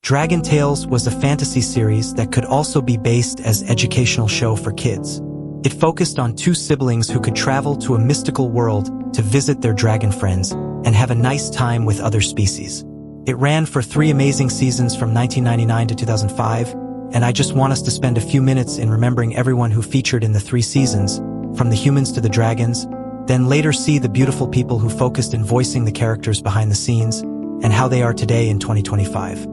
Dragon Tales was a fantasy series that could also be based as an educational show for kids. It focused on two siblings who could travel to a mystical world to visit their dragon friends and have a nice time with other species. It ran for 3 amazing seasons from 1999 to 2005, and I just want us to spend a few minutes in remembering everyone who featured in the 3 seasons, from the humans to the dragons, then later see the beautiful people who focused in voicing the characters behind the scenes, and how they are today in 2025.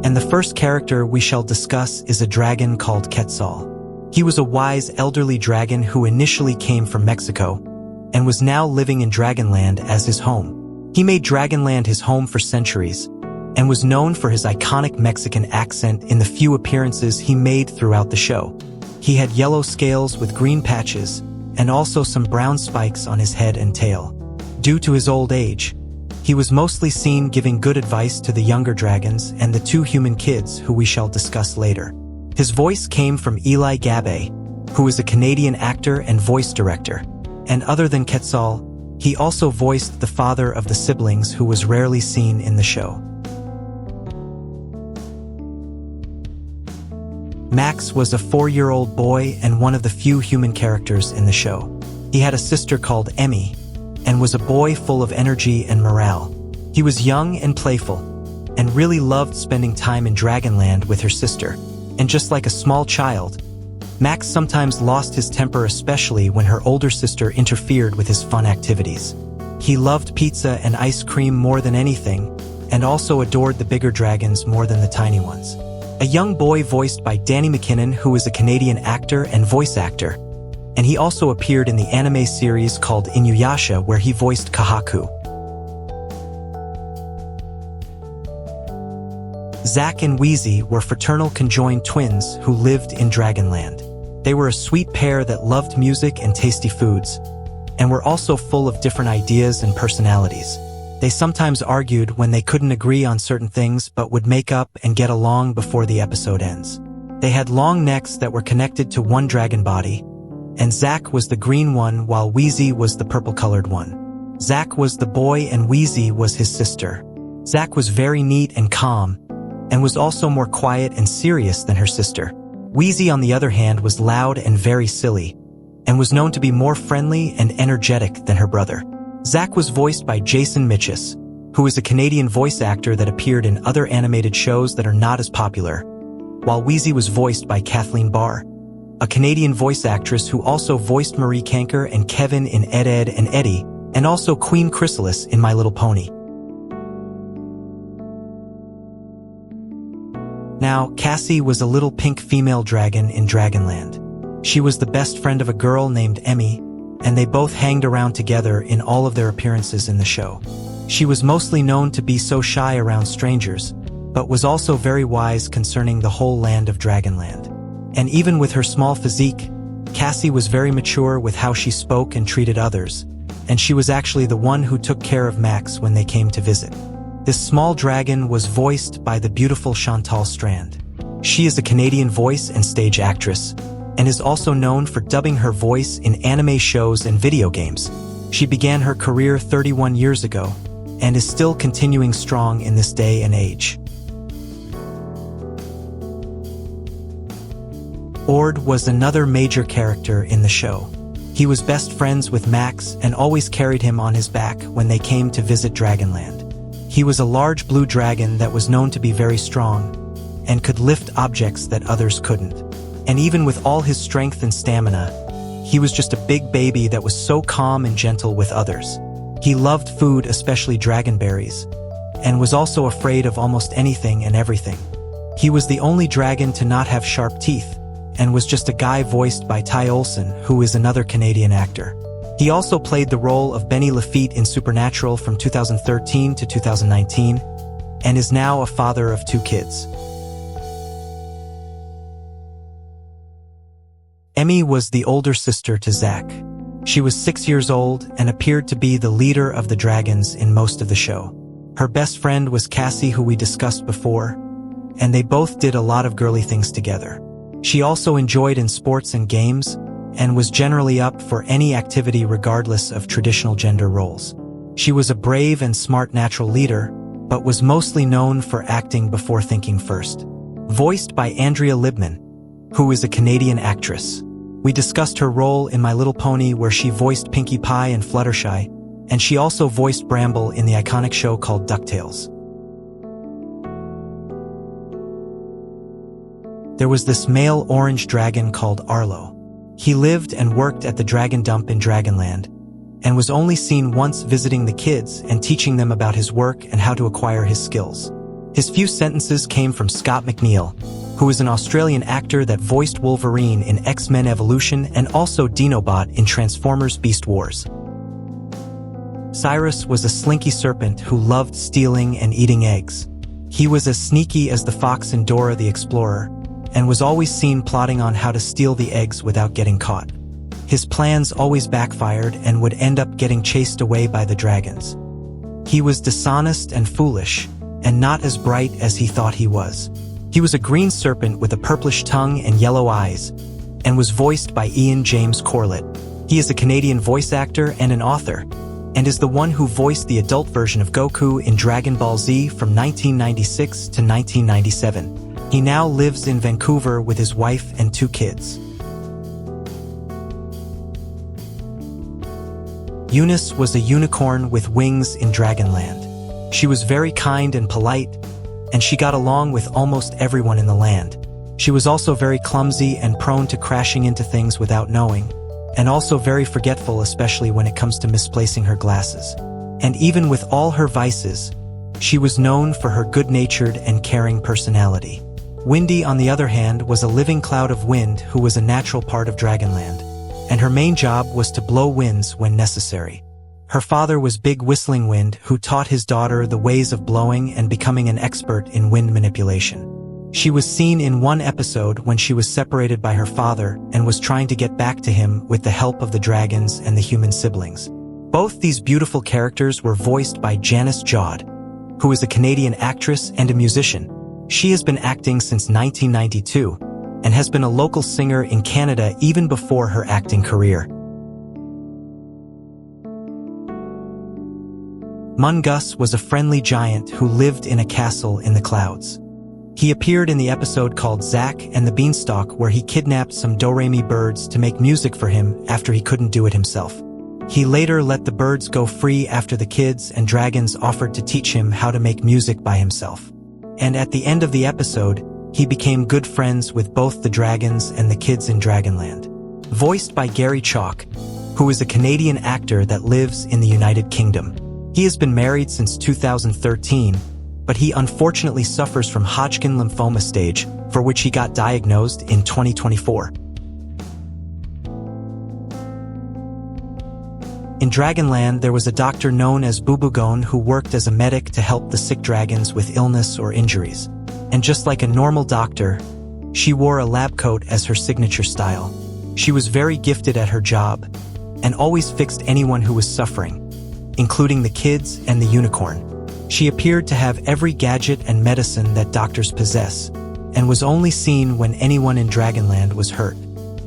And the first character we shall discuss is a dragon called Ketzol. He was a wise elderly dragon who initially came from Mexico and was now living in Dragonland as his home. He made Dragonland his home for centuries and was known for his iconic Mexican accent in the few appearances he made throughout the show. He had yellow scales with green patches and also some brown spikes on his head and tail. Due to his old age, he was mostly seen giving good advice to the younger dragons and the 2 human kids who we shall discuss later. His voice came from Eli Gabe, who is a Canadian actor and voice director. And other than Ketzol, he also voiced the father of the siblings who was rarely seen in the show. Max was a 4-year-old boy and one of the few human characters in the show. He had a sister called Emmy, and was a boy full of energy and morale. He was young and playful, and really loved spending time in Dragonland with her sister. And just like a small child, Max sometimes lost his temper, especially when her older sister interfered with his fun activities. He loved pizza and ice cream more than anything, and also adored the bigger dragons more than the tiny ones. A young boy voiced by Danny McKinnon, who is a Canadian actor and voice actor, and he also appeared in the anime series called Inuyasha, where he voiced Kahaku. Zack and Weezy were fraternal conjoined twins who lived in Dragonland. They were a sweet pair that loved music and tasty foods, and were also full of different ideas and personalities. They sometimes argued when they couldn't agree on certain things but would make up and get along before the episode ends. They had long necks that were connected to one dragon body, and Zack was the green one while Weezy was the purple-colored one. Zack was the boy and Weezy was his sister. Zack was very neat and calm, and was also more quiet and serious than her sister. Weezy, on the other hand, was loud and very silly, and was known to be more friendly and energetic than her brother. Zack was voiced by Jason Mitchell, who is a Canadian voice actor that appeared in other animated shows that are not as popular, while Weezy was voiced by Kathleen Barr, a Canadian voice actress who also voiced Marie Canker and Kevin in Ed, Edd and Eddy, and also Queen Chrysalis in My Little Pony. Now, Cassie was a little pink female dragon in Dragonland. She was the best friend of a girl named Emmy, and they both hanged around together in all of their appearances in the show. She was mostly known to be so shy around strangers, but was also very wise concerning the whole land of Dragonland. And even with her small physique, Cassie was very mature with how she spoke and treated others, and she was actually the one who took care of Max when they came to visit. This small dragon was voiced by the beautiful Chantal Strand. She is a Canadian voice and stage actress, and is also known for dubbing her voice in anime shows and video games. She began her career 31 years ago, and is still continuing strong in this day and age. Ord was another major character in the show. He was best friends with Max and always carried him on his back when they came to visit Dragonland. He was a large blue dragon that was known to be very strong and could lift objects that others couldn't. And even with all his strength and stamina, he was just a big baby that was so calm and gentle with others. He loved food, especially dragonberries, and was also afraid of almost anything and everything. He was the only dragon to not have sharp teeth, and was just a guy voiced by Ty Olsson, who is another Canadian actor. He also played the role of Benny Lafitte in Supernatural from 2013 to 2019, and is now a father of 2 kids. Emmy was the older sister to Zack. She was 6 years old and appeared to be the leader of the dragons in most of the show. Her best friend was Cassie, who we discussed before, and they both did a lot of girly things together. She also enjoyed in sports and games, and was generally up for any activity regardless of traditional gender roles. She was a brave and smart natural leader, but was mostly known for acting before thinking first. Voiced by Andrea Libman, who is a Canadian actress. We discussed her role in My Little Pony, where she voiced Pinkie Pie and Fluttershy, and she also voiced Bramble in the iconic show called DuckTales. There was this male orange dragon called Arlo. He lived and worked at the dragon dump in Dragonland, and was only seen once visiting the kids and teaching them about his work and how to acquire his skills. His few sentences came from Scott McNeil, who is an Australian actor that voiced Wolverine in X-Men Evolution and also Dinobot in Transformers Beast Wars. Cyrus was a slinky serpent who loved stealing and eating eggs. He was as sneaky as the fox in Dora the Explorer, and was always seen plotting on how to steal the eggs without getting caught. His plans always backfired and would end up getting chased away by the dragons. He was dishonest and foolish, and not as bright as he thought he was. He was a green serpent with a purplish tongue and yellow eyes, and was voiced by Ian James Corlett. He is a Canadian voice actor and an author, and is the one who voiced the adult version of Goku in Dragon Ball Z from 1996 to 1997. He now lives in Vancouver with his wife and 2 kids. Eunice was a unicorn with wings in Dragonland. She was very kind and polite, and she got along with almost everyone in the land. She was also very clumsy and prone to crashing into things without knowing, and also very forgetful, especially when it comes to misplacing her glasses. And even with all her vices, she was known for her good-natured and caring personality. Wendy, on the other hand, was a living cloud of wind who was a natural part of Dragonland, and her main job was to blow winds when necessary. Her father was Big Whistling Wind, who taught his daughter the ways of blowing and becoming an expert in wind manipulation. She was seen in one episode when she was separated by her father and was trying to get back to him with the help of the dragons and the human siblings. Both these beautiful characters were voiced by Janice Jod, who is a Canadian actress and a musician. She has been acting since 1992 and has been a local singer in Canada even before her acting career. Mongus was a friendly giant who lived in a castle in the clouds. He appeared in the episode called Zack and the Beanstalk, where he kidnapped some do-re-mi birds to make music for him after he couldn't do it himself. He later let the birds go free after the kids and dragons offered to teach him how to make music by himself. And at the end of the episode, he became good friends with both the dragons and the kids in Dragonland. Voiced by Gary Chalk, who is a Canadian actor that lives in the United Kingdom. He has been married since 2013, but he unfortunately suffers from Hodgkin lymphoma stage, for which he got diagnosed in 2024. In Dragonland, there was a doctor known as Bouugone who worked as a medic to help the sick dragons with illness or injuries. And just like a normal doctor, she wore a lab coat as her signature style. She was very gifted at her job, and always fixed anyone who was suffering, including the kids and the unicorn. She appeared to have every gadget and medicine that doctors possess, and was only seen when anyone in Dragonland was hurt.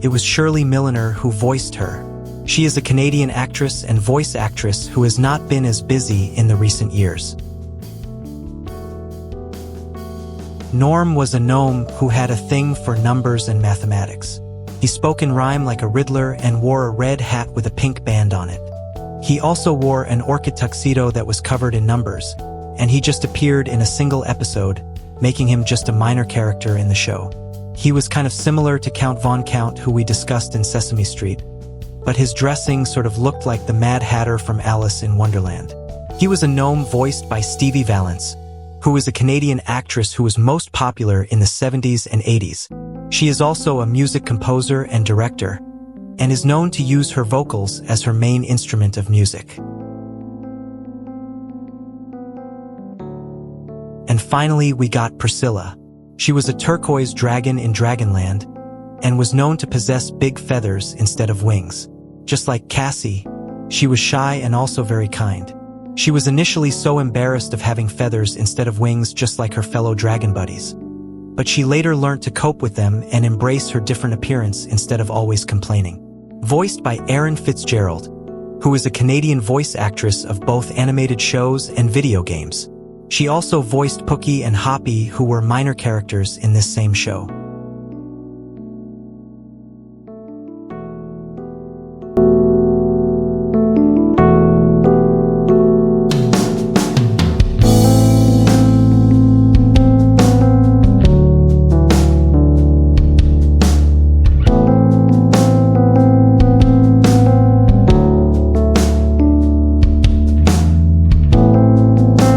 It was Shirley Milliner who voiced her. She is a Canadian actress and voice actress who has not been as busy in the recent years. Norm was a gnome who had a thing for numbers and mathematics. He spoke in rhyme like a riddler and wore a red hat with a pink band on it. He also wore an orchid tuxedo that was covered in numbers, and he just appeared in a single episode, making him just a minor character in the show. He was kind of similar to Count Von Count, who we discussed in Sesame Street, but his dressing sort of looked like the Mad Hatter from Alice in Wonderland. He was a gnome voiced by Stevie Valance, who is a Canadian actress who was most popular in the 70s and 80s. She is also a music composer and director, and is known to use her vocals as her main instrument of music. And finally, we got Priscilla. She was a turquoise dragon in Dragonland, and was known to possess big feathers instead of wings. Just like Cassie, she was shy and also very kind. She was initially so embarrassed of having feathers instead of wings, just like her fellow dragon buddies. But she later learned to cope with them and embrace her different appearance instead of always complaining. Voiced by Erin Fitzgerald, who is a Canadian voice actress of both animated shows and video games. She also voiced Pookie and Hoppy, who were minor characters in this same show.